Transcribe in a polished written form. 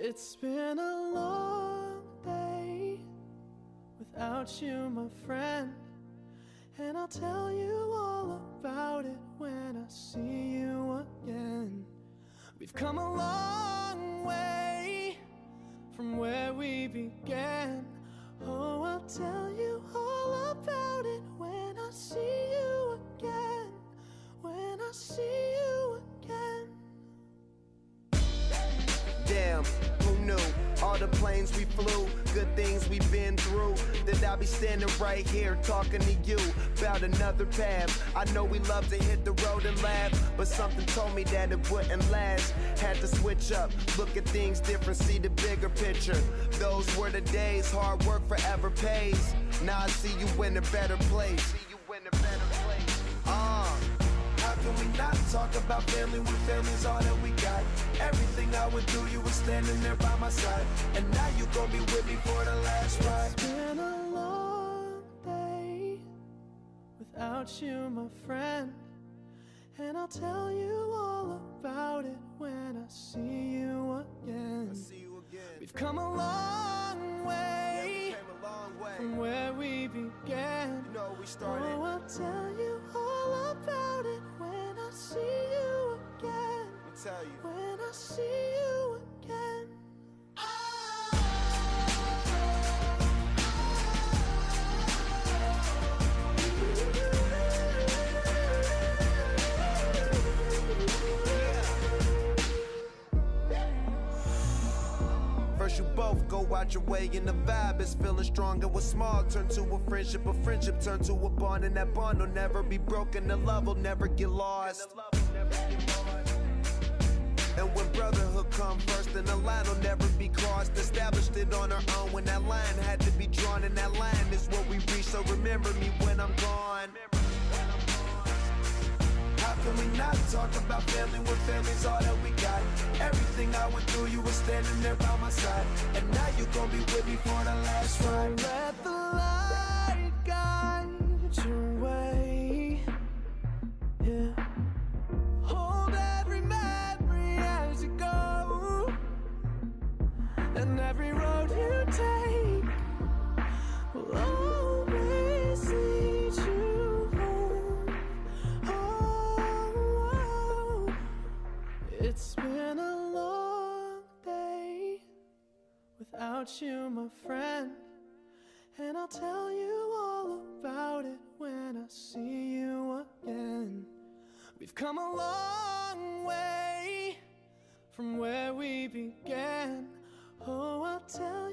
It's been a long day without you, my friend, and I'll tell you all about it when I see you again. We've come a long way from where we began. Oh, I'll tell you all about it when I see you again. When I see you again. Damn, who knew? All the planes we flew, good things we've been through, that I'll be standing right here talking to you about another path. I know we love to hit the road and laugh, but something told me that it wouldn't last. Had to switch up, look at things different, see the bigger picture. Those were the days, hard work forever pays. Now I see you in a better place. How can we not talk about family when family's all that we got? Everything I went through, you were standing there by my side, and now you gon' be with me for the last ride. It's been a long day without you, my friend, and I'll tell you all about it when I see you again. We've come a long way, from where we began. Oh, I'll tell you all about it when I see you again. When I see you again. First you both go out your way and the vibe is feeling strong, and what's small turn to a friendship turn to a bond, and that bond will never be broken, the love will never get lost. And when brotherhood come first, then the line will never be crossed. Established it on our own when that line had to be drawn, and that line is what we reach, so remember me when I'm gone. How can we not talk about family when family's all that we got? Everything I went through, you were standing there by my side, and now you gon' be with me for the last ride. Let the light guide your way. Yeah. Hold every memory as you go, and every road you take will always lead you home. Oh, it's been a long day without you, my friend, and I'll tell you all about it when I see you again. We've come a long way from where we began. Oh, I'll tell